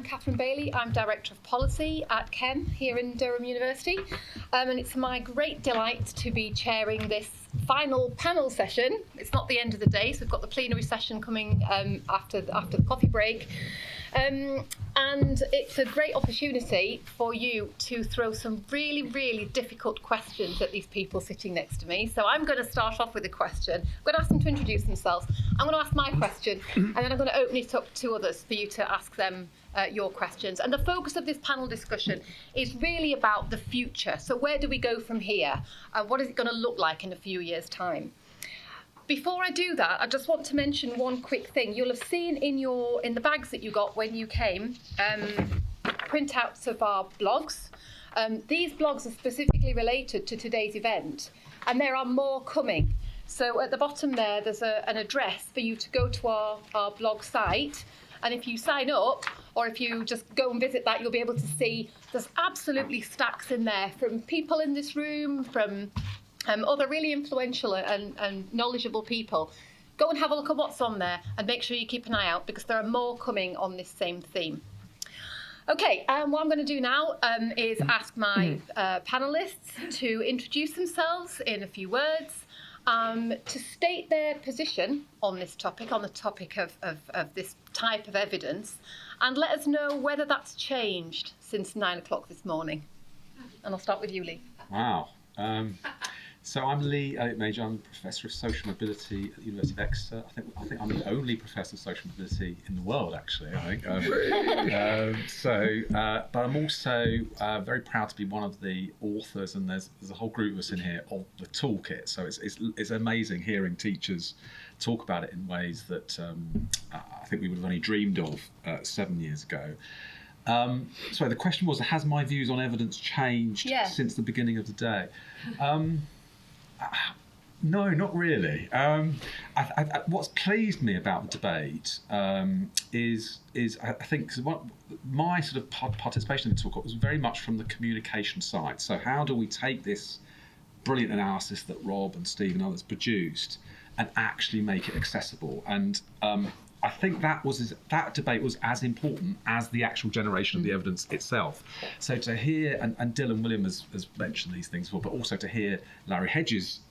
Catherine Bailey. I'm Director of Policy at Chem here in Durham University. And it's my great delight to be chairing this final panel session. It's not the end of the day, so we've got the plenary session coming after the coffee break. And it's a great opportunity for you to throw some really, really difficult questions at these people sitting next to me. So I'm going to start off with a question. I'm going to ask them to introduce themselves. I'm going to ask my question, and then I'm going to open it up to others for you to ask them your questions. And the focus of this panel discussion is really about the future. So where do we go from here? What is it going to look like in a few years' time? Before I do that, I just want to mention one quick thing. You'll have seen in the bags that you got when you came, printouts of our blogs. These blogs are specifically related to today's event, and there are more coming. So at the bottom there's an address for you to go to our blog site, and if you sign up, or if you just go and visit that, you'll be able to see there's absolutely stacks in there from people in this room, from other really influential and knowledgeable people. Go and have a look at what's on there and make sure you keep an eye out, because there are more coming on this same theme. Okay, what I'm going to do now is ask my panellists to introduce themselves in a few words, to state their position on this topic, on the topic of this type of evidence, and let us know whether that's changed since 9 o'clock this morning. And I'll start with you, Lee. Wow. So I'm Lee Elliott-Major. I'm Professor of Social Mobility at the University of Exeter. I think I'm the only Professor of Social Mobility in the world, actually. I think. But I'm also very proud to be one of the authors, and there's a whole group of us in here, of the toolkit. So it's amazing hearing teachers talk about it in ways that I think we would have only dreamed of 7 years ago. So the question was, has my views on evidence changed since the beginning of the day? No, not really. What's pleased me about the debate is I think my sort of participation in the talk was very much from the communication side. So how do we take this brilliant analysis that Rob and Steve and others produced and actually make it accessible? And I think that debate was as important as the actual generation of the evidence itself. So to hear, and Dylan William has mentioned these things before, but also to hear Larry Hedges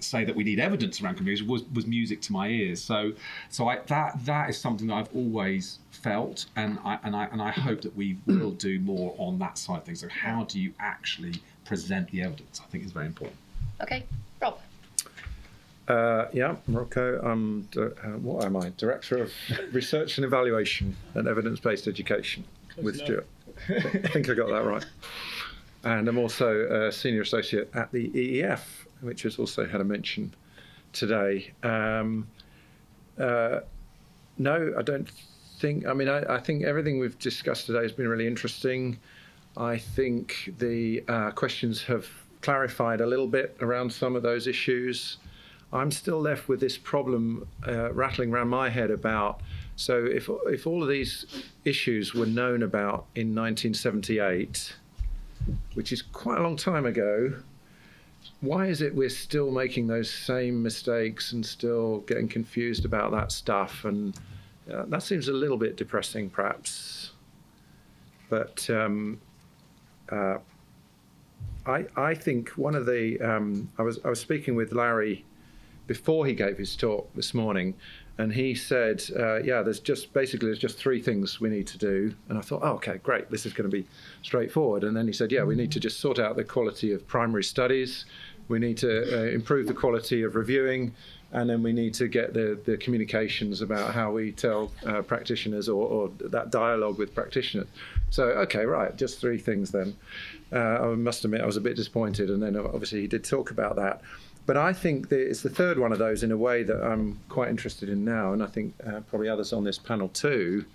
say that we need evidence around communication was music to my ears. So that is something that I've always felt, and I hope that we will do more on that side of things. So how do you actually present the evidence? I think is very important. Okay, Rob. Morocco. I'm what am I? Director of Research and Evaluation and Evidence-Based Education with Stuart. I think I got that right. And I'm also a Senior Associate at the EEF, which has also had a mention today. No, I don't think. I mean, I think everything we've discussed today has been really interesting. I think the questions have clarified a little bit around some of those issues. I'm still left with this problem rattling around my head about, so if all of these issues were known about in 1978, which is quite a long time ago, why is it we're still making those same mistakes and still getting confused about that stuff? And that seems a little bit depressing, perhaps. But I think one of the I was speaking with Larry before he gave his talk this morning, and he said, there's just three things we need to do. And I thought, okay, great, this is going to be straightforward. And then he said, we need to just sort out the quality of primary studies, we need to improve the quality of reviewing, and then we need to get the communications about how we tell practitioners or that dialogue with practitioners. So, okay, right, just three things then. I must admit I was a bit disappointed, and then obviously he did talk about that. But I think that it's the third one of those in a way that I'm quite interested in now, and I think probably others on this panel too.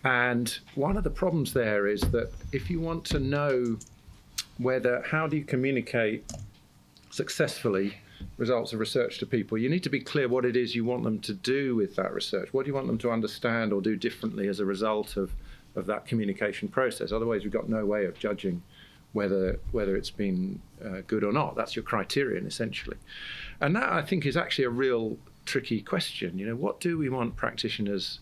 And one of the problems there is that if you want to know how do you communicate successfully results of research to people, you need to be clear what it is you want them to do with that research. What do you want them to understand or do differently as a result of that communication process? Otherwise, we've got no way of judging whether it's been good or not. That's your criterion, essentially. And that, I think, is actually a real tricky question. What do we want practitioners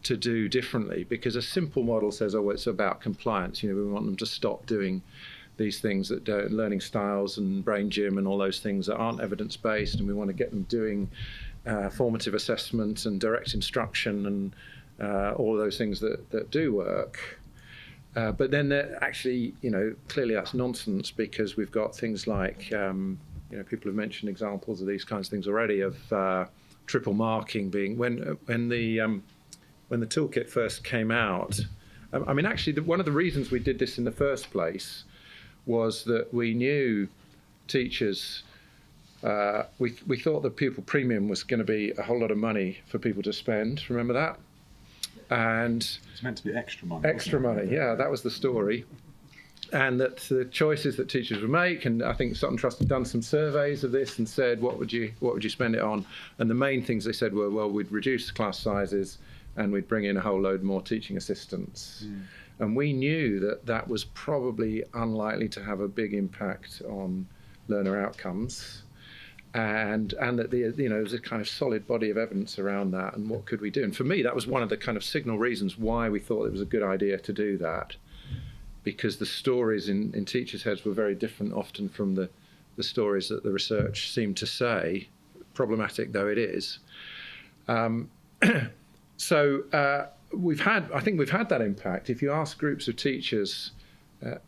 to do differently, because a simple model says, oh, it's about compliance. We want them to stop doing these things that learning styles and brain gym and all those things that aren't evidence-based, and we want to get them doing formative assessment and direct instruction and all of those things that do work. But then actually, clearly that's nonsense, because we've got things like, people have mentioned examples of these kinds of things already, of triple marking being, when the toolkit first came out. Actually, one of the reasons we did this in the first place was that we knew teachers, we thought the pupil premium was going to be a whole lot of money for people to spend. Remember that? And it's meant to be extra money. Extra money, yeah, that was the story. And that the choices that teachers would make, and I think Sutton Trust had done some surveys of this and said, what would you spend it on? And the main things they said were, well, we'd reduce class sizes and we'd bring in a whole load more teaching assistants. And we knew that was probably unlikely to have a big impact on learner outcomes, and that there was a kind of solid body of evidence around that, and what could we do? And for me, that was one of the kind of signal reasons why we thought it was a good idea to do that, because the stories in teachers' heads were very different often from the stories that the research seemed to say, problematic though it is. I think we've had that impact. If you ask groups of teachers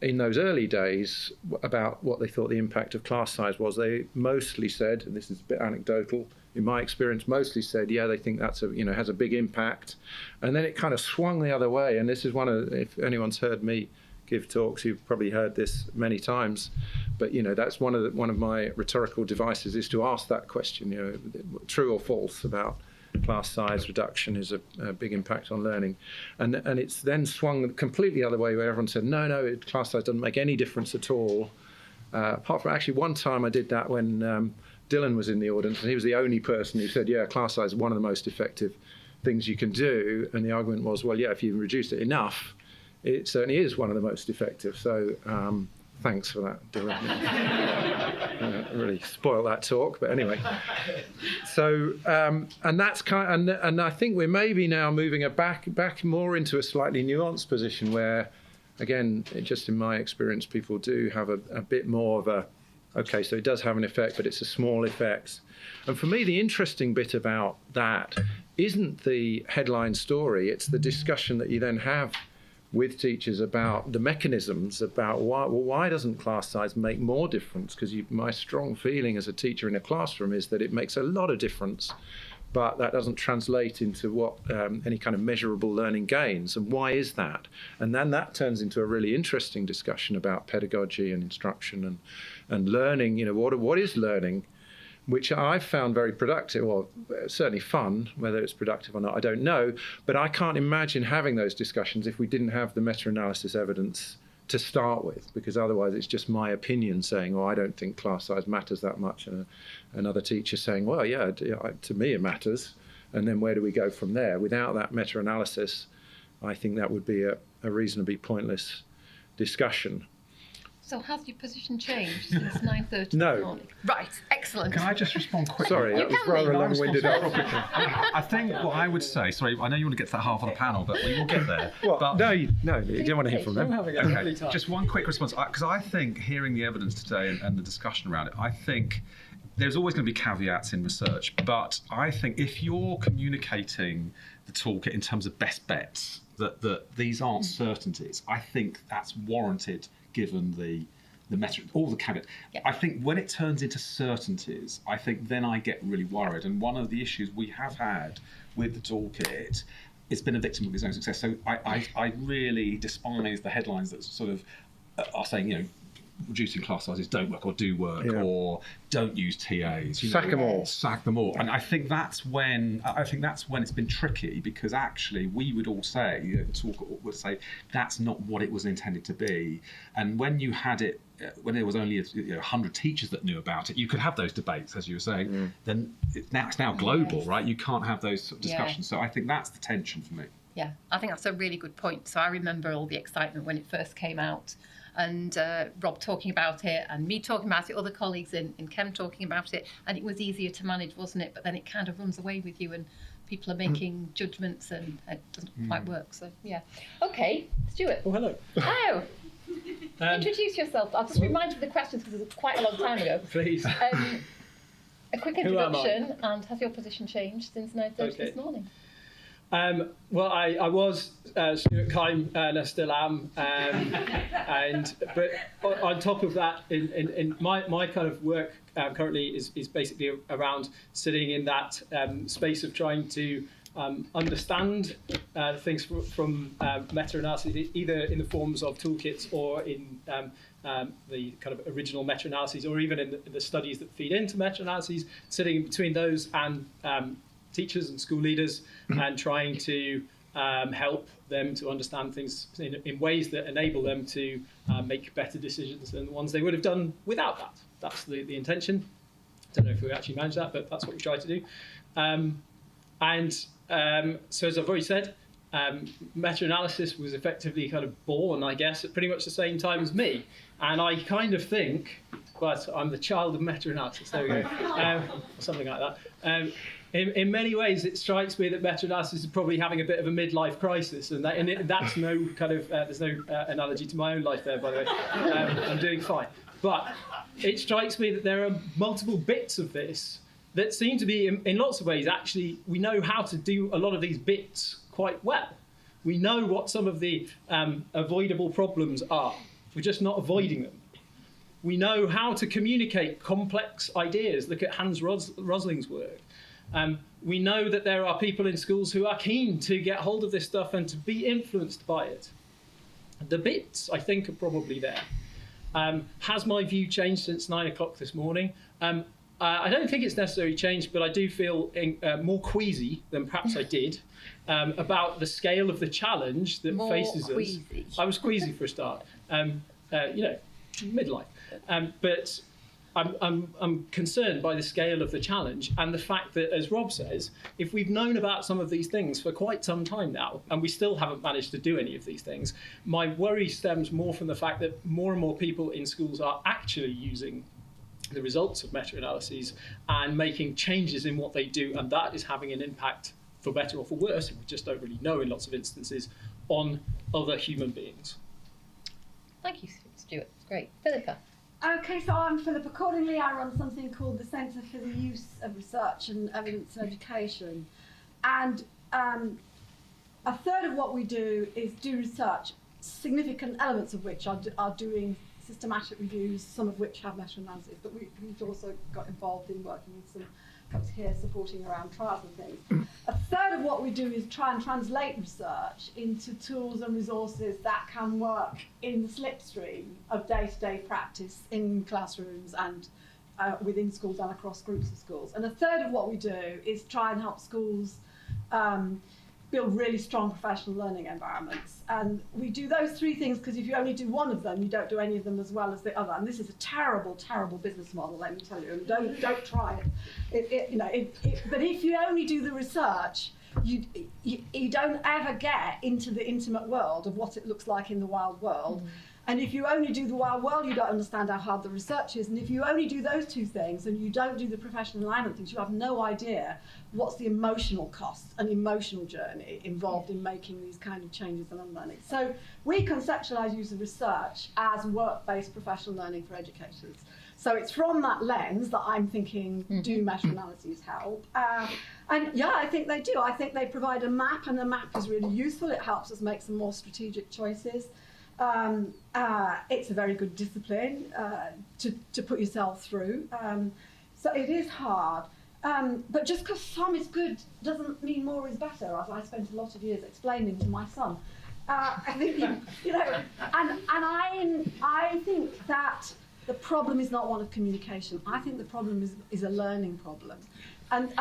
in those early days about what they thought the impact of class size was, they mostly said, and this is a bit anecdotal, in my experience, mostly said, yeah, they think that's has a big impact. And then it kind of swung the other way. And this is if anyone's heard me give talks, you've probably heard this many times. But that's one of my rhetorical devices, is to ask that question, true or false about class size reduction is a big impact on learning, and it's then swung completely the other way, where everyone said no, class size doesn't make any difference at all. Apart from actually one time I did that when Dylan was in the audience, and he was the only person who said, yeah, class size is one of the most effective things you can do, and the argument was, well, yeah, if you reduce it enough, it certainly is one of the most effective. So thanks for that, Dylan. Really spoiled that talk, but anyway. So, and that's and I think we're maybe now moving back more into a slightly nuanced position where, again, just in my experience, people do have a bit more of okay, so it does have an effect, but it's a small effect. And for me, the interesting bit about that isn't the headline story, it's the discussion that you then have with teachers about the mechanisms, about why doesn't class size make more difference? Because my strong feeling as a teacher in a classroom is that it makes a lot of difference, but that doesn't translate into what any kind of measurable learning gains. And why is that? And then that turns into a really interesting discussion about pedagogy and instruction and learning. What is learning? Which I've found very productive, or certainly fun. Whether it's productive or not, I don't know. But I can't imagine having those discussions if we didn't have the meta-analysis evidence to start with, because otherwise it's just my opinion saying, I don't think class size matters that much, and another teacher saying, well, yeah, to me it matters. And then where do we go from there? Without that meta-analysis, I think that would be a reasonably pointless discussion. So has your position changed since 9:30 No. in the morning? Right, excellent. Can I just respond quickly? Sorry, that was rather long-winded. I think what I would say, sorry, I know you want to get to that half of the panel, but we will get there. Well, no, you don't want to hear from them. Okay, just one quick response, because I think hearing the evidence today and the discussion around it, I think there's always going to be caveats in research, but I think if you're communicating the toolkit in terms of best bets, that these aren't certainties, I think that's warranted given the method, all the caveats. Yep. I think when it turns into certainties, I think then I get really worried. And one of the issues we have had with the toolkit, it's been a victim of its own success. So I really despise the headlines that sort of are saying, reducing class sizes don't work or do work, or don't use TAs. Sack them all. Sack them all. And I think that's when it's been tricky, because actually we would all say, would say that's not what it was intended to be. And when you had it, when there was only 100 teachers that knew about it, you could have those debates, as you were saying. Then it's now global, right? You can't have those sort of discussions. So I think that's the tension for me. Yeah, I think that's a really good point. So I remember all the excitement when it first came out. and Rob talking about it and me talking about it, other colleagues in Chem talking about it, and it was easier to manage, wasn't it? But then it kind of runs away with you and people are making judgments and it doesn't quite work. So, yeah. Okay, Stuart. Oh, hello. Oh, introduce yourself. I'll just remind you of the questions because it's quite a long time ago. Please. A quick introduction, and has your position changed since 9:30 this morning? Well, I was Stuart Kime, and I still am. But on top of that, in my kind of work currently is basically around sitting in that space of trying to understand things from meta-analysis, either in the forms of toolkits or in the kind of original meta-analyses, or even in the studies that feed into meta-analyses, sitting in between those and teachers and school leaders and trying to help them to understand things in ways that enable them to make better decisions than the ones they would have done without that. That's the intention. I don't know if we actually manage that, but that's what we try to do. So as I've already said, meta-analysis was effectively kind of born, I guess, at pretty much the same time as me. And I kind of think, but I'm the child of meta-analysis, there we go, something like that. In many ways, it strikes me that meta-analysis is probably having a bit of a midlife crisis, and that's no kind of, there's no analogy to my own life there, by the way. I'm doing fine. But it strikes me that there are multiple bits of this that seem to be, in lots of ways, actually, we know how to do a lot of these bits quite well. We know what some of the avoidable problems are. We're just not avoiding them. We know how to communicate complex ideas. Look at Hans Rosling's work. We know that there are people in schools who are keen to get hold of this stuff and to be influenced by it. The bits, I think, are probably there. Has my view changed since 9 o'clock this morning? I don't think it's necessarily changed, but I do feel more queasy than perhaps I did about the scale of the challenge that faces us. I was queasy for a start, midlife. But I'm concerned by the scale of the challenge and the fact that, as Rob says, if we've known about some of these things for quite some time now and we still haven't managed to do any of these things, my worry stems more from the fact that more and more people in schools are actually using the results of meta-analyses and making changes in what they do, and that is having an impact, for better or for worse, we just don't really know in lots of instances, on other human beings. Thank you, Stuart. It's great. Philippa. Okay, so I'm Philippa. Accordingly, I run something called the Centre for the Use of Research and Evidence Education. And a third of what we do is do research, significant elements of which are doing systematic reviews, some of which have meta-analysis, but we've also got involved in working with some folks here supporting around trials and things. A third of what we do is try and translate research into tools and resources that can work in the slipstream of day-to-day practice in classrooms and within schools and across groups of schools. And a third of what we do is try and help schools build really strong professional learning environments. And we do those three things because if you only do one of them, you don't do any of them as well as the other. And this is a terrible, terrible business model, let me tell you. And don't try it. But if you only do the research, you don't ever get into the intimate world of what it looks like in the wild world. And if you only do the wild world, you don't understand how hard the research is. And if you only do those two things and you don't do the professional alignment things, you have no idea what's the emotional cost and emotional journey involved in making these kind of changes and unlearning. So we conceptualise use of research as work-based professional learning for educators. So it's from that lens that I'm thinking, do meta-analyses help? And yeah, I think they do. I think they provide a map, and the map is really useful. It helps us make some more strategic choices. It's a very good discipline to put yourself through. So it is hard. But just because some is good doesn't mean more is better, as I spent a lot of years explaining to my son. I think, I think that the problem is not one of communication. I think the problem is a learning problem. And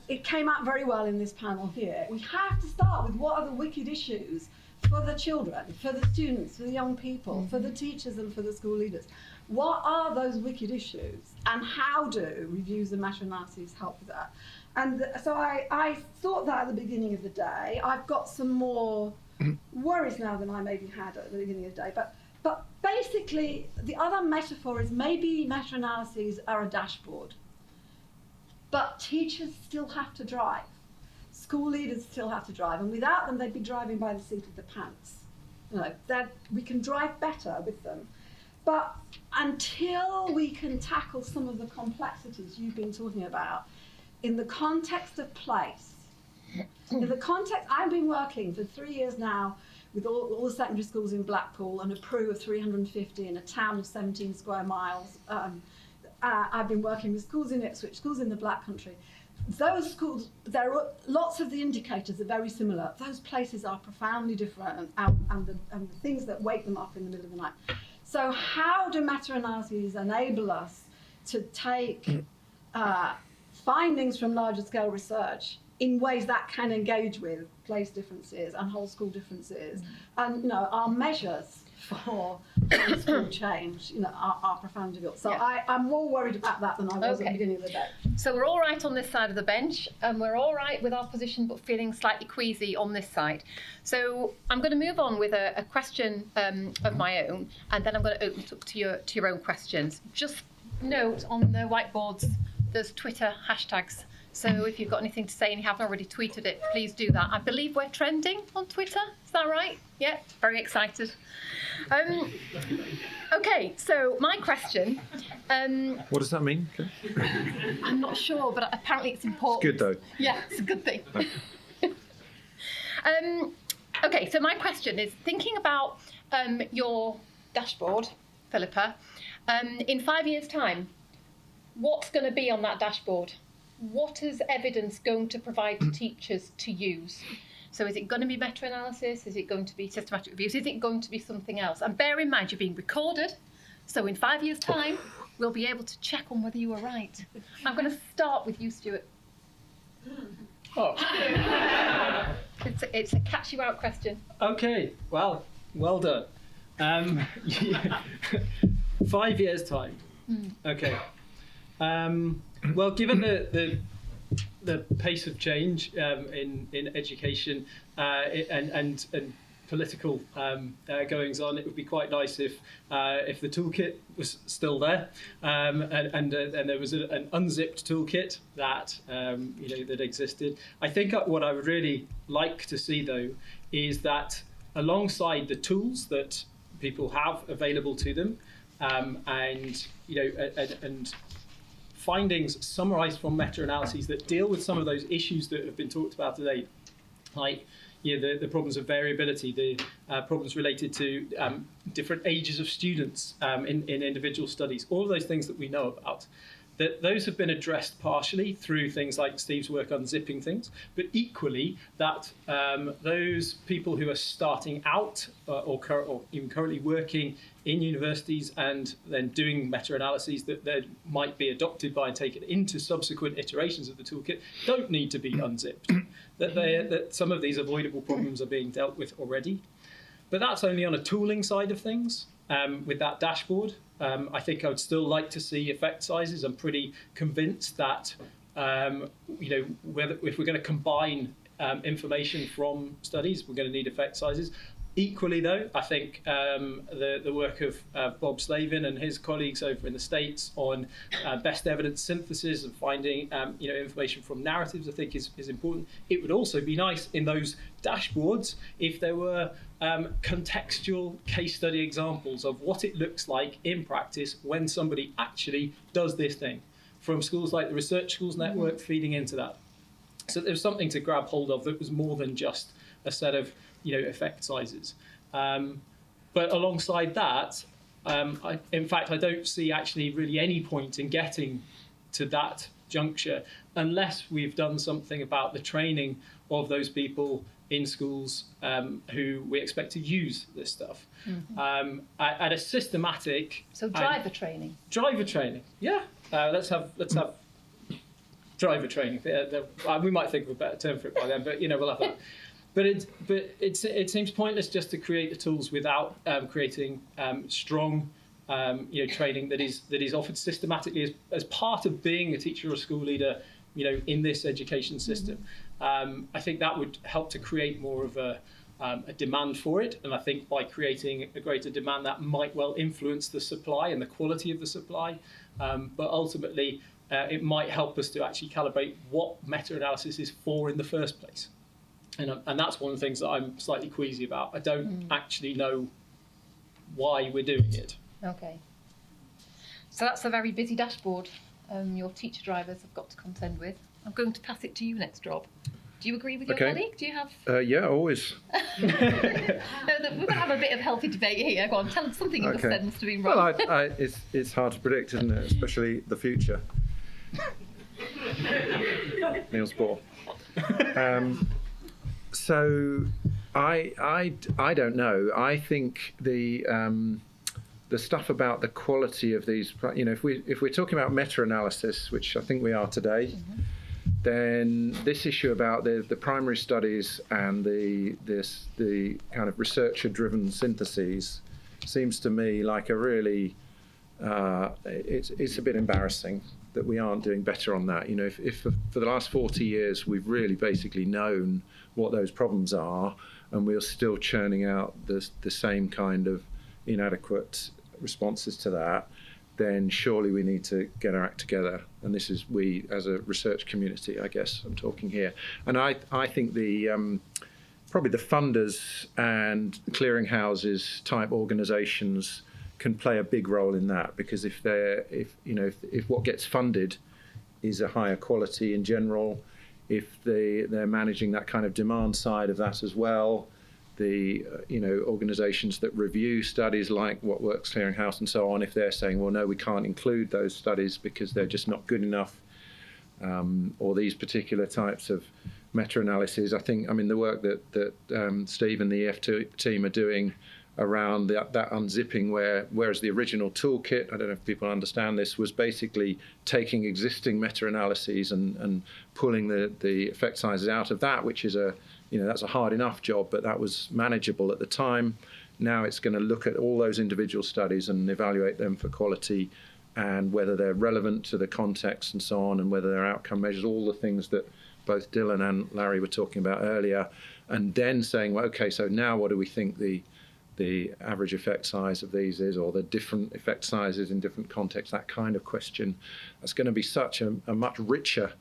it came out very well in this panel here. We have to start with what are the wicked issues for the children, for the students, for the young people, for the teachers and for the school leaders. What are those wicked issues, and how do reviews and meta-analyses help with that? And so I thought that at the beginning of the day. I've got some more worries now than I maybe had at the beginning of the day, but But basically, the other metaphor is maybe meta-analyses are a dashboard, but teachers still have to drive. School leaders still have to drive, and without them, they'd be driving by the seat of the pants. You know, that we can drive better with them. But until we can tackle some of the complexities you've been talking about in the context of place, in the context, I've been working for 3 years now with all the secondary schools in Blackpool and a crew of 350 in a town of 17 square miles. I've been working with schools in Ipswich, schools in the Black Country. Those schools, there are lots of the indicators are very similar. Those places are profoundly different, and the things that wake them up in the middle of the night. So how do meta-analyses enable us to take findings from larger scale research in ways that can engage with place differences and whole school differences, and our measures for school change, are profoundly built. So yeah. I'm more worried about that than I was at the beginning of the day. So we're all right on this side of the bench, and we're all right with our position, but feeling slightly queasy on this side. So I'm going to move on with a question of my own, and then I'm going to open it up to your own questions. Just note on the whiteboards, there's Twitter hashtags. So if you've got anything to say and you haven't already tweeted it, please do that. I believe we're trending on Twitter. Is that right? Yeah, very excited. Okay, so my question. What does that mean? I'm not sure, but apparently it's important. It's good though. Yeah, it's a good thing. Okay, so my question is thinking about your dashboard, Philippa. In 5 years' time, what's going to be on that dashboard? What is evidence going to provide to teachers to use? So is it going to be meta-analysis? Is it going to be systematic reviews? Is it going to be something else? And bear in mind, you're being recorded. So in 5 years' time, we'll be able to check on whether you were right. I'm going to start with you, Stuart. Oh. It's a catch you out question. Okay, well done. 5 years' time. Okay. Well, given the pace of change in education and political goings on, it would be quite nice if the toolkit was still there, and there was an unzipped toolkit that that existed. I think what I would really like to see though is that alongside the tools that people have available to them, and findings summarised from meta-analyses that deal with some of those issues that have been talked about today, like the problems of variability, the problems related to different ages of students in individual studies, all of those things that we know about. That those have been addressed partially through things like Steve's work unzipping things, but equally that those people who are starting out or even currently working in universities and then doing meta-analyses that might be adopted by and taken into subsequent iterations of the toolkit don't need to be unzipped. That some of these avoidable problems are being dealt with already. But that's only on a tooling side of things. With that dashboard, I think I would still like to see effect sizes. I'm pretty convinced that if we're going to combine information from studies, we're going to need effect sizes. Equally, though, I think the work of Bob Slavin and his colleagues over in the States on best evidence synthesis and finding information from narratives, I think is important. It would also be nice in those dashboards if there were contextual case study examples of what it looks like in practice when somebody actually does this thing, from schools like the Research Schools Network feeding into that. So there was something to grab hold of that was more than just a set of effect sizes. But alongside that, I don't see actually really any point in getting to that juncture unless we've done something about the training of those people in schools who we expect to use this stuff. At a systematic... So driver training. Driver training, yeah. Let's have driver training. We might think of a better term for it by then, but we'll have that. But it seems pointless just to create the tools without creating strong training that is offered systematically as part of being a teacher or a school leader in this education system. I think that would help to create more of a a demand for it, and I think by creating a greater demand, that might well influence the supply and the quality of the supply. But ultimately, it might help us to actually calibrate what meta-analysis is for in the first place. And that's one of the things that I'm slightly queasy about. I don't actually know why we're doing it. Okay. So that's a very busy dashboard your teacher drivers have got to contend with. I'm going to pass it to you next, Rob. Do you agree with your colleague? Do you have... Yeah, always. No, we're going to have a bit of healthy debate here. Go on, tell us something in the sense to be wrong. Well, it's hard to predict, isn't it? Especially the future. Niels Bohr. So I don't know. I think the stuff about the quality of these, if we're talking about meta-analysis, which I think we are today, then this issue about the primary studies and the kind of researcher-driven syntheses seems to me like a really it's a bit embarrassing that we aren't doing better on that. If for the last 40 years we've really basically known what those problems are, and we're still churning out the same kind of inadequate responses to that, then surely we need to get our act together. And this is we as a research community, I guess I'm talking here. And I think probably the funders and clearinghouses type organisations can play a big role in that, because if what gets funded is a higher quality in general, if they're managing that kind of demand side of that as well, the organisations that review studies like What Works Clearinghouse and so on, if they're saying, well, no, we can't include those studies because they're just not good enough, or these particular types of meta-analyses, the work that Steve and the EF team are doing around that unzipping, whereas the original toolkit, I don't know if people understand this, was basically taking existing meta-analyses and pulling the effect sizes out of that, which is that's a hard enough job, but that was manageable at the time. Now it's going to look at all those individual studies and evaluate them for quality and whether they're relevant to the context and so on, and whether they're outcome measures, all the things that both Dylan and Larry were talking about earlier, and then saying, well, okay, so now what do we think the average effect size of these is, or the different effect sizes in different contexts, that kind of question. That's going to be such a much richer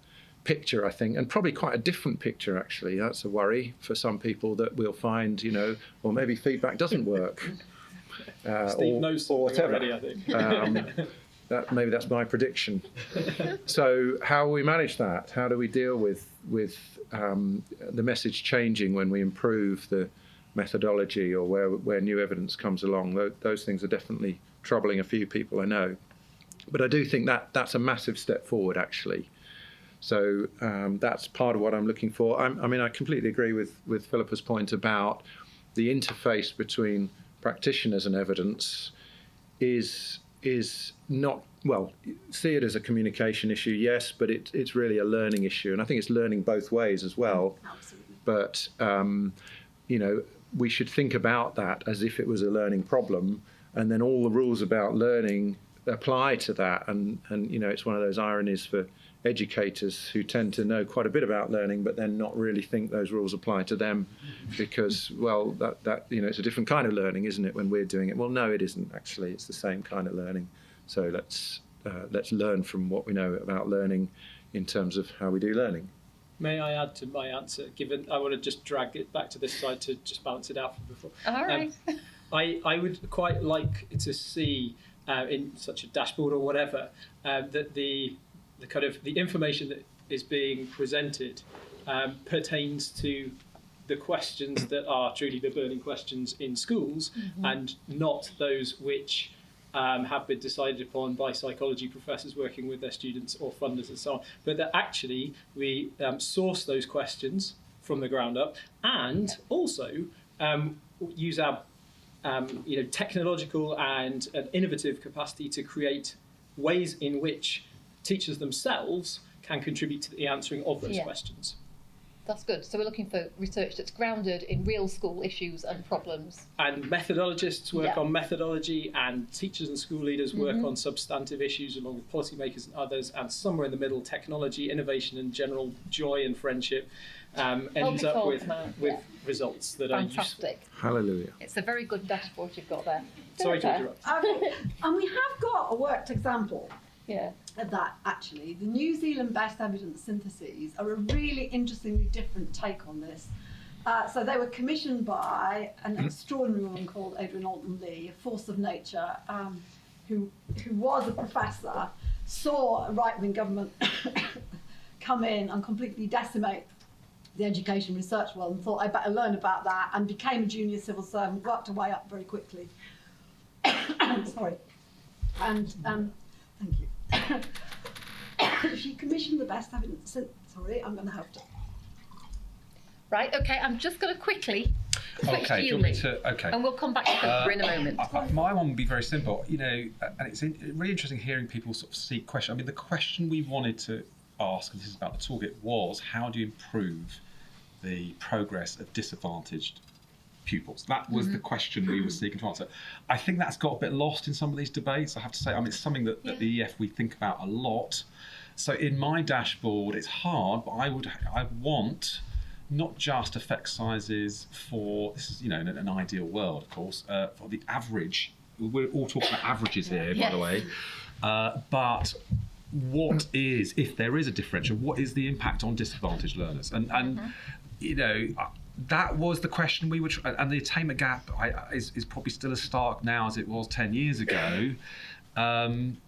picture, I think, and probably quite a different picture, actually. That's a worry for some people, that we'll find, or maybe feedback doesn't work. Steve knows something whatever. already, I think. Maybe that's my prediction. So how will we manage that? How do we deal with the message changing when we improve the methodology, or where new evidence comes along? Those things are definitely troubling a few people, I know. But I do think that's a massive step forward, actually. So that's part of what I'm looking for. I completely agree with Philippa's point about the interface between practitioners and evidence is not, well, see it as a communication issue, yes, but it's really a learning issue. And I think it's learning both ways as well. Absolutely. But, we should think about that as if it was a learning problem, and then all the rules about learning apply to that. And it's one of those ironies for educators who tend to know quite a bit about learning, but then not really think those rules apply to them, because, well, that it's a different kind of learning, isn't it, when we're doing it? Well, no, it isn't, actually. It's the same kind of learning. So let's learn from what we know about learning in terms of how we do learning. May I add to my answer, given I want to just drag it back to this side to just balance it out from before. All right. I would quite like to see in such a dashboard or whatever that the kind of the information that is being presented pertains to the questions that are truly the burning questions in schools, and not those which have been decided upon by psychology professors working with their students or funders and so on, but that actually we source those questions from the ground up, and also use our technological and innovative capacity to create ways in which teachers themselves can contribute to the answering of those questions. That's good. So we're looking for research that's grounded in real school issues and problems. And methodologists work on methodology, and teachers and school leaders work on substantive issues along with policymakers and others, and somewhere in the middle, technology, innovation and general joy and friendship. ends up with Yeah. results that are useful. Fantastic. Hallelujah. It's a very good dashboard you've got there. Sorry to Philippa? interrupt. And we have got a worked example Yeah. of that, actually. The New Zealand best evidence syntheses are a really interestingly different take on this. So they were commissioned by an extraordinary woman called Adrian Alton Lee, a force of nature, who was a professor, saw a right-wing government come in and completely decimate the education research world, and thought, I better learn about that, and became a junior civil servant, worked her way up very quickly. Sorry. And thank you. She commissioned the best evidence. Sorry, I'm going to have to. Right, okay, I'm just going to quickly switch to Okay, do you, you want me Lee, to? Okay. and we'll come back to Philippa in a moment. My one would be very simple, and it's really interesting hearing people sort of seek questions. I mean, the question we wanted to ask, and this is about the toolkit, was how do you improve the progress of disadvantaged pupils? That was the question we were seeking to answer. I think that's got a bit lost in some of these debates, I have to say. I mean, it's something that at the EF we think about a lot. So in my dashboard, it's hard, but I want not just effect sizes for, this is, in an ideal world, of course, for the average. We're all talking about averages here, by the way. But what is, if there is a differential, what is the impact on disadvantaged learners? And that was the question we were, and the attainment gap is probably still as stark now as it was 10 years ago. That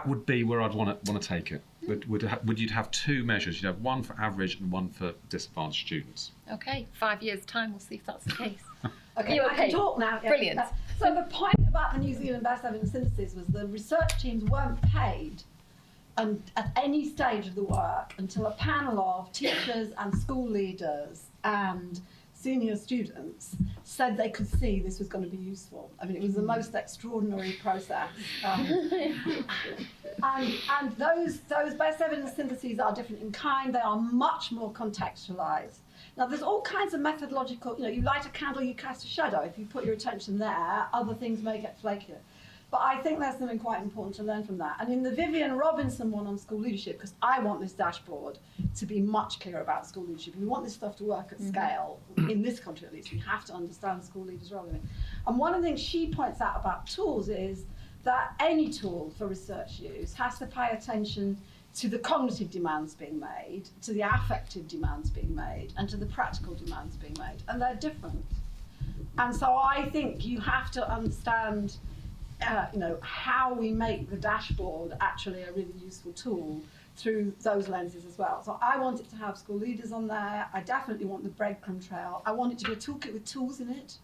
would be where I'd want to take it. Would you have two measures? You'd have one for average and one for disadvantaged students. Okay, 5 years' time, we'll see if that's the case. Okay, You I okay? can talk now. Yeah. Brilliant. So the point about the New Zealand best evidence synthesis was the research teams weren't paid at any stage of the work until a panel of teachers and school leaders and senior students said they could see this was going to be useful. I mean, it was the most extraordinary process. And those best evidence syntheses are different in kind. They are much more contextualised. Now, there's all kinds of methodological, you light a candle, you cast a shadow. If you put your attention there, other things may get flakier. But I think there's something quite important to learn from that. And in the Vivian Robinson one on school leadership, because I want this dashboard to be much clearer about school leadership. If we want this stuff to work at scale, in this country at least, we have to understand school leaders' role in it. And one of the things she points out about tools is that any tool for research use has to pay attention to the cognitive demands being made, to the affective demands being made, and to the practical demands being made. And they're different. And so I think you have to understand how we make the dashboard actually a really useful tool through those lenses as well. So I want it to have school leaders on there. I definitely want the breadcrumb trail. I want it to be a toolkit with tools in it.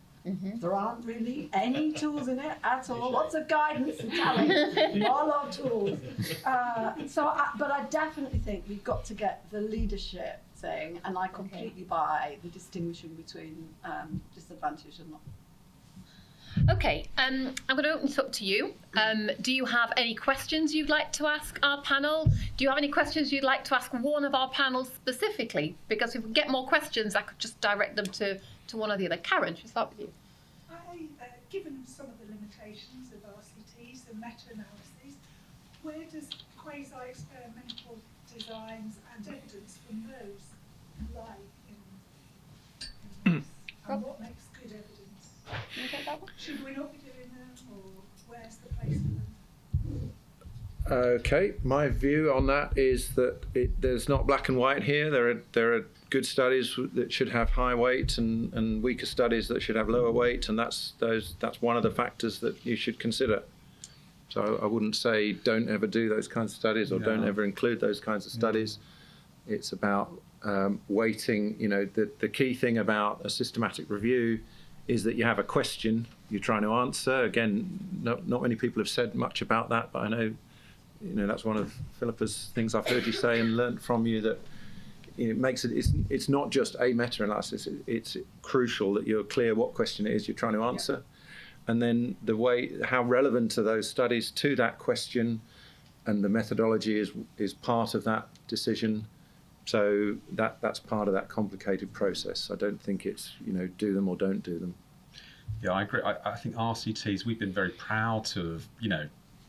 There aren't really any tools in it at all. Lots of guidance and talent, not a lot of tools. But I definitely think we've got to get the leadership thing, and I completely buy the distinguishing between disadvantaged and not. Okay, I'm going to open it up to you. Do you have any questions you'd like to ask our panel? Do you have any questions you'd like to ask one of our panels specifically? Because if we get more questions, I could just direct them to one or the other. Karen, should we start with you? Given some of the limitations of RCTs and meta-analyses, where does quasi-experimental designs and evidence from those lie in this? And what makes good evidence? Can you take that one? Should we not be doing them, or where's the place for them? Okay, my view on that is that there's not black and white here. There are good studies that should have high weight and weaker studies that should have lower weight, and that's one of the factors that you should consider. So I wouldn't say don't ever do those kinds of studies or don't ever include those kinds of studies. It's about weighting. The key thing about a systematic review is that you have a question you're trying to answer. Again, not many people have said much about that, but I know that's one of Philippa's things I've heard you say and learnt from you, that it makes it's not just a meta-analysis. It's crucial that you're clear what question it is you're trying to answer, and then how relevant are those studies to that question, and the methodology is part of that decision. So that's part of that complicated process. I don't think it's do them or don't do them. Yeah, I agree. I think RCTs, we've been very proud to have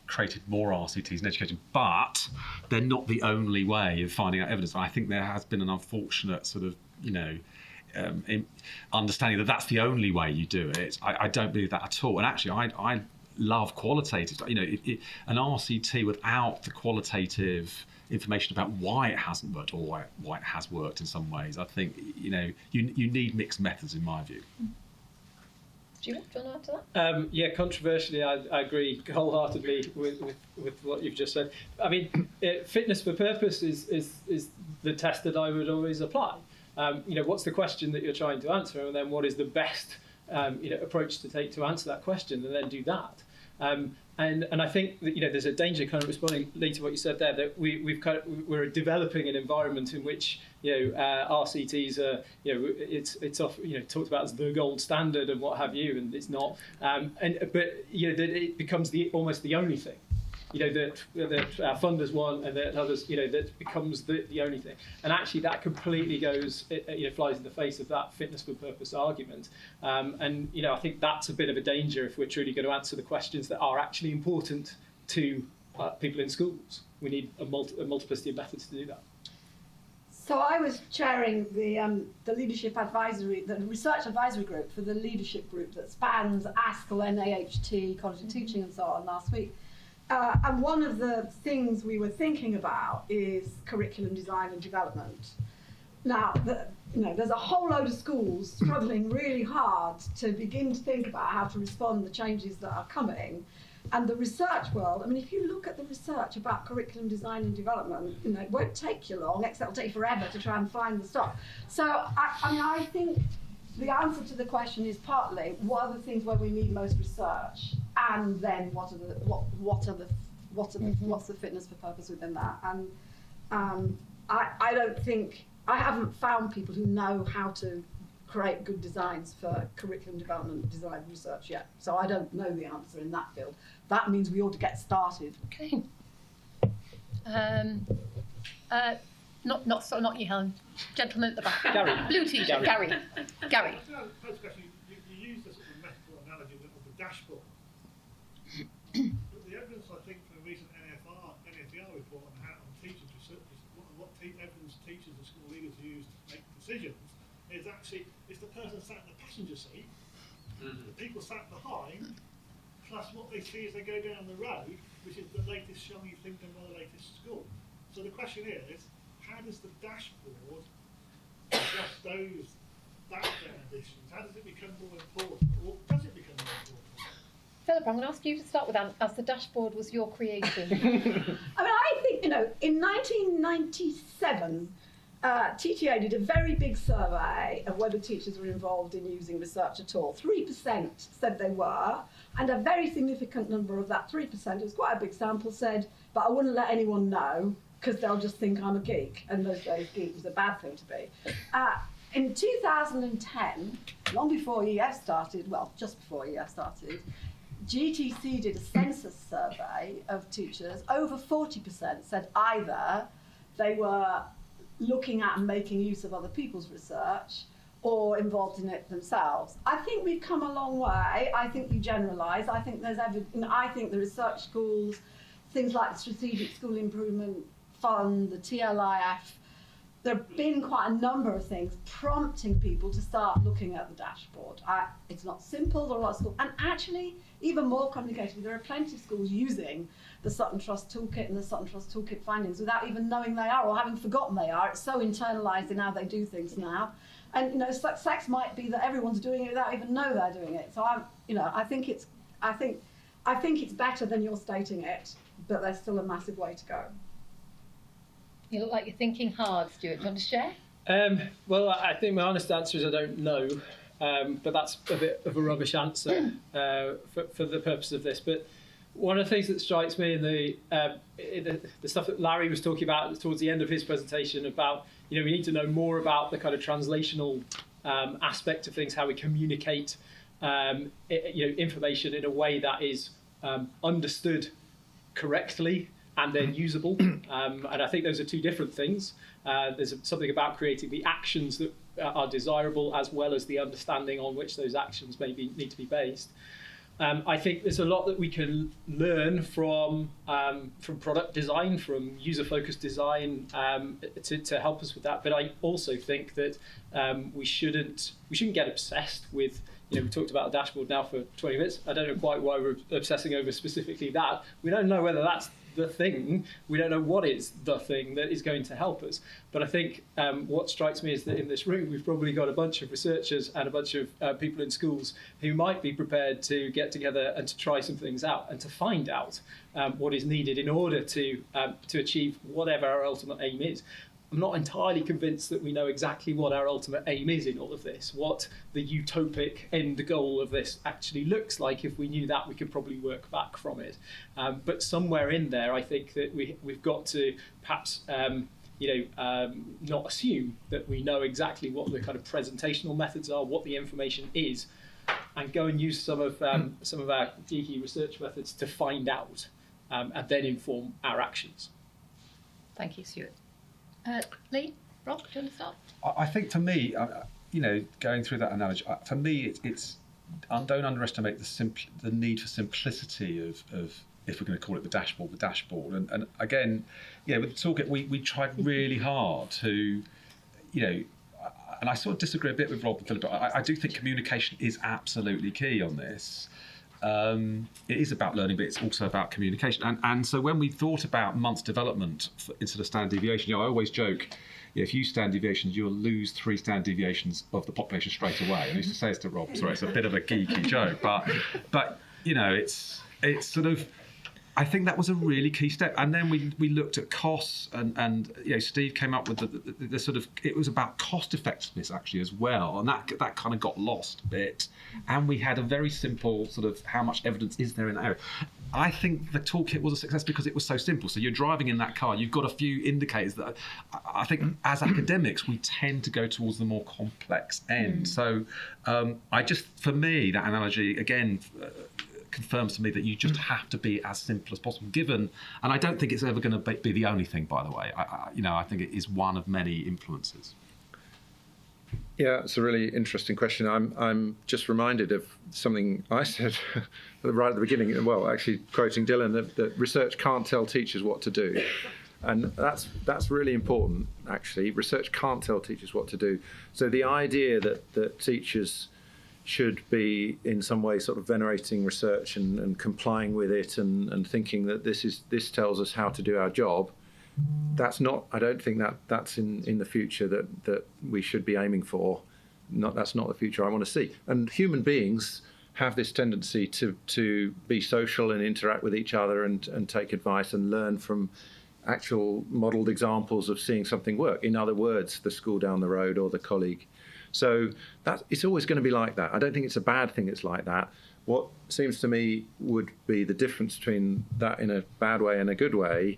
created more RCTs in education, but they're not the only way of finding out evidence. I think there has been an unfortunate sort of, in understanding that that's the only way you do it. I don't believe that at all. And actually, I love qualitative. An RCT without the qualitative information about why it hasn't worked or why it has worked in some ways, I think you need mixed methods in my view. Stuart, do you want to add to that? Controversially, I agree wholeheartedly with what you've just said. I mean, fitness for purpose is the test that I would always apply. What's the question that you're trying to answer, and then what is the best approach to take to answer that question, and then do that. And I think that there's a danger, kind of responding to what you said there, that we're developing an environment in which RCTs are it's often talked about as the gold standard and what have you, and it's not. But that it becomes almost the only thing. That our funders want, and that others, that becomes the only thing. And actually, that completely flies in the face of that fitness for purpose argument. And I think that's a bit of a danger if we're truly going to answer the questions that are actually important to people in schools. We need a multiplicity of methods to do that. So I was chairing the leadership advisory, the research advisory group for the leadership group that spans ASCL, NAHT, College of Teaching, and so on last week. And one of the things we were thinking about is curriculum design and development. Now, there's a whole load of schools struggling really hard to begin to think about how to respond to the changes that are coming. And the research world, if you look at the research about curriculum design and development, it won't take you long, it'll take you forever to try and find the stuff. So, I think the answer to the question is partly what are the things where we need most research, and then what's the fitness for purpose within that. And I haven't found people who know how to create good designs for curriculum development, design research yet. So I don't know the answer in that field. That means we ought to get started. Okay. Not you, Helen. Gentleman at the back. Gary. Blue t-shirt. Gary. First question, you used the sort of metaphor analogy of the dashboard. But the evidence, I think, from a recent NFR report on teachers research, what evidence teachers and school leaders use to make decisions, is actually it's the person sat in the passenger seat, the people sat behind, plus what they see as they go down the road, which is the latest shiny thing from the latest school. So the question is, how does the dashboard adjust that additions? How does it become more important, or does it become more important? Philip, I'm going to ask you to start with that, as the dashboard was your creation. I think, in 1997, TTA did a very big survey of whether teachers were involved in using research at all. 3% said they were, and a very significant number of that 3%, it was quite a big sample, said, but I wouldn't let anyone know because they'll just think I'm a geek, and those days geek was a bad thing to be. In 2010, long before EF started, well, just before EF started, GTC did a census survey of teachers. Over 40% said either they were looking at and making use of other people's research or involved in it themselves. I think we've come a long way. I think you generalise. I think I think the research schools, things like the Strategic School Improvement Fund, the TLIF, there have been quite a number of things prompting people to start looking at the dashboard. It's not simple, there are a lot of schools, and actually, even more complicated, there are plenty of schools using the Sutton Trust Toolkit and the Sutton Trust Toolkit findings without even knowing they are or having forgotten they are. It's so internalised in how they do things now. And success might be that everyone's doing it without even know they're doing it. So I think it's better than you're stating it, but there's still a massive way to go. You look like you're thinking hard, Stuart. Do you want to share? Well, I think my honest answer is I don't know, but that's a bit of a rubbish answer for the purpose of this. But one of the things that strikes me in the stuff that Larry was talking about towards the end of his presentation about, we need to know more about the kind of translational aspect of things, how we communicate, information in a way that is understood correctly and then usable. And I think those are two different things. There's something about creating the actions that are desirable as well as the understanding on which those actions need to be based. I think there's a lot that we can learn from product design, from user-focused design, to help us with that. But I also think that we shouldn't get obsessed with. We talked about a dashboard now for 20 minutes. I don't know quite why we're obsessing over specifically that. We don't know whether that's the thing. We don't know what is the thing that is going to help us. But I think what strikes me is that in this room, we've probably got a bunch of researchers and a bunch of people in schools who might be prepared to get together and to try some things out and to find out what is needed in order to achieve whatever our ultimate aim is. I'm not entirely convinced that we know exactly what our ultimate aim is in all of this, what the utopic end goal of this actually looks like. If we knew that, we could probably work back from it. But somewhere in there, I think that we've got to perhaps not assume that we know exactly what the kind of presentational methods are, what the information is, and go and use some of our geeky research methods to find out and then inform our actions. Thank you, Stuart. Lee, Rob, do you want to start? I think for me, going through that analogy, for me, it's don't underestimate the need for simplicity of if we're going to call it the dashboard. And again, with the toolkit, we tried really hard to, and I sort of disagree a bit with Rob and Philip, but I do think communication is absolutely key on this. It is about learning, but it's also about communication. And so when we thought about months development instead of standard deviation, I always joke, if you use standard deviations, you'll lose 3 standard deviations of the population straight away. I used to say this to Rob. Sorry, it's a bit of a geeky joke, but it's sort of. I think that was a really key step. And then we looked at costs and Steve came up with the sort of, it was about cost effectiveness actually as well. And that kind of got lost a bit. And we had a very simple sort of how much evidence is there in that area. I think the toolkit was a success because it was so simple. So you're driving in that car, you've got a few indicators that I think as academics, we tend to go towards the more complex end. So for me, that analogy, again, confirms to me that you just have to be as simple as possible, given, and I don't think it's ever going to be the only thing, by the way. I think it is one of many influences. Yeah, it's a really interesting question. I'm just reminded of something I said right at the beginning. Well, actually quoting Dylan, that research can't tell teachers what to do, and that's really important. Actually, research can't tell teachers what to do. So the idea that teachers should be in some way sort of venerating research and complying with it and thinking that this tells us how to do our job, I don't think that's in the future that we should be aiming for. That's not the future I want to see. And human beings have this tendency to be social and interact with each other and take advice and learn from actual modelled examples of seeing something work. In other words, the school down the road or the colleague. So it's always going to be like that. I don't think it's a bad thing it's like that. What seems to me would be the difference between that in a bad way and a good way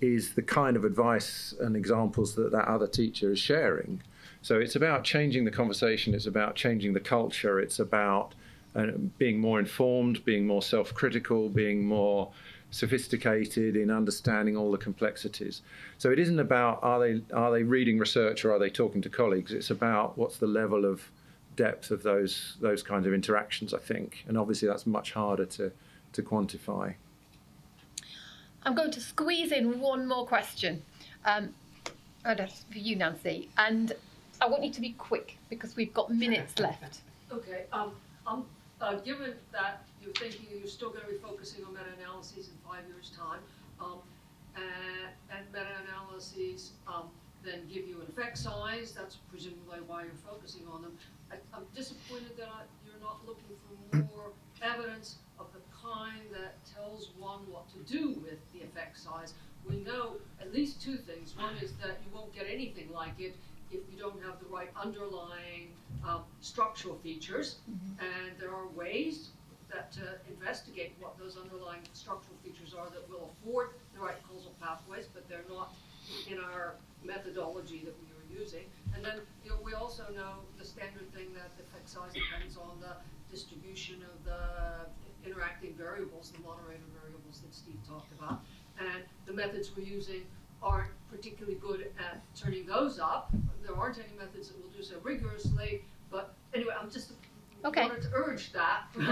is the kind of advice and examples that other teacher is sharing. So it's about changing the conversation, it's about changing the culture, it's about being more informed, being more self-critical, being more sophisticated in understanding all the complexities. So it isn't about are they reading research or are they talking to colleagues. It's about what's the level of depth of those kinds of interactions, I think. And obviously that's much harder to quantify. I'm going to squeeze in one more question. That's for you, Nancy. And I want you to be quick because we've got minutes left. Okay. Given that you're thinking you're still going to be focusing on meta-analyses in 5 years' time, and meta-analyses then give you an effect size, that's presumably why you're focusing on them. I'm disappointed that you're not looking for more evidence of the kind that tells one what to do with the effect size. We know at least 2 things. One is that you won't get anything like it if you don't have the right underlying structural features, and there are ways to investigate what those underlying structural features are that will afford the right causal pathways, but they're not in our methodology that we are using. And then we also know the standard thing that the effect size depends on the distribution of the interacting variables, the moderator variables that Steve talked about. And the methods we're using aren't particularly good at turning those up. There aren't any methods that will do so rigorously, but anyway, I'm just Okay. wanted to urge that. When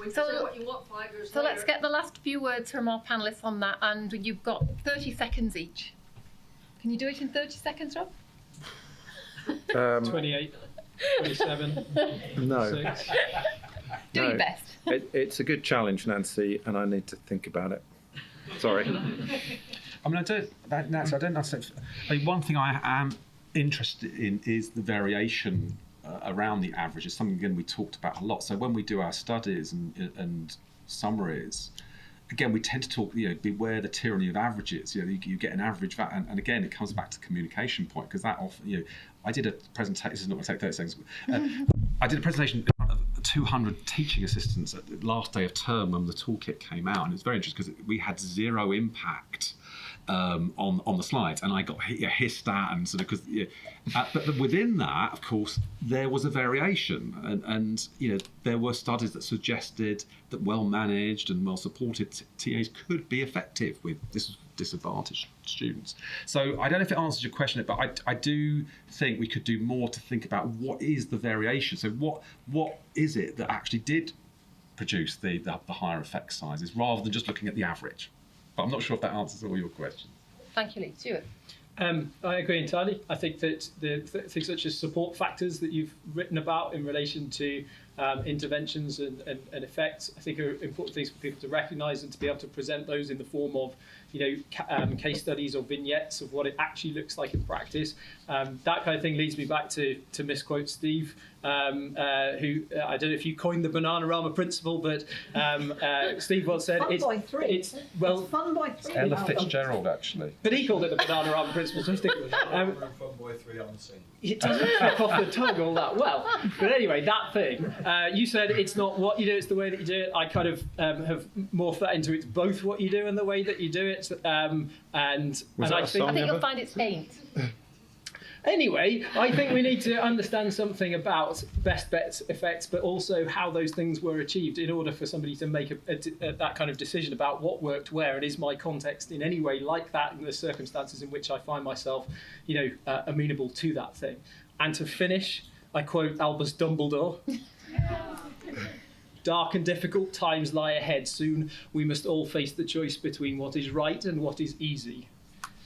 you So- say what you want 5 years So later. let's get the last few words from our panellists on that, and you've got 30 seconds each. Can you do it in 30 seconds, Rob? 28, 27, No. 6. Do No. your best. It's a good challenge, Nancy, and I need to think about it. Sorry. I mean, I don't necessarily. I mean, one thing I am interested in is the variation around the average. It's something again we talked about a lot. So when we do our studies and summaries, again we tend to talk. Beware the tyranny of averages. You get an average, and again it comes back to the communication point, because that often. I did a presentation. This is not going to take 30 seconds. I did a presentation in front of 200 teaching assistants at the last day of term when the toolkit came out, and it's very interesting because we had zero impact on the slides, and I got hissed at, and sort of because. But within that, of course, there was a variation, and there were studies that suggested that well-managed and well-supported TAs could be effective with disadvantaged students. So I don't know if it answers your question, but I do think we could do more to think about what is the variation. So what is it that actually did produce the higher effect sizes, rather than just looking at the average. But I'm not sure if that answers all your questions. Thank you, Lee. Stuart. I agree entirely. I think that the things such as support factors that you've written about in relation to interventions and effects, I think are important things for people to recognise and to be able to present those in the form of case studies or vignettes of what it actually looks like in practice. That kind of thing leads me back to misquote Steve, who I don't know if you coined the Bananarama principle, but Steve once said Fun by three. it's Fun by three. Ella Fitzgerald, actually. but he called it the Bananarama principle, so I stick with it. Fun Boy 3 on the scene. It doesn't track off the tongue all that well. But anyway, that thing, you said it's not what you do, it's the way that you do it. I kind of have morphed that into it's both what you do and the way that you do it. And that I a think I song? think you'll find it's 8. anyway, I think we need to understand something about best bets effects, but also how those things were achieved in order for somebody to make that kind of decision about what worked where, and is my context in any way like that in the circumstances in which I find myself, amenable to that thing. And to finish, I quote Albus Dumbledore. Dark and difficult times lie ahead. Soon we must all face the choice between what is right and what is easy.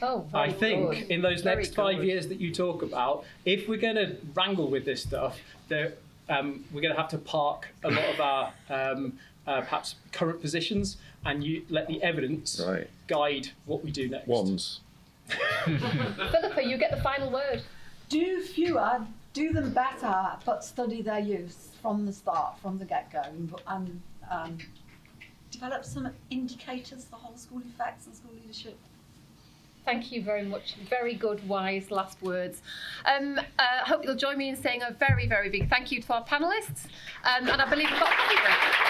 Oh, I very think good. in those Very next 5 good. years that you talk about, if we're going to wrangle with this stuff, we're going to have to park a lot of our perhaps current positions, and you let the evidence Right. guide what we do next. Wands. Philippa, you get the final word. Do fewer, do them better, but study their use from the start, from the get-go, and develop some indicators for whole school effects and school leadership. Thank you very much. Very good, wise last words. Hope you'll join me in saying a very, very big thank you to our panellists. And I believe we've got a coffee break.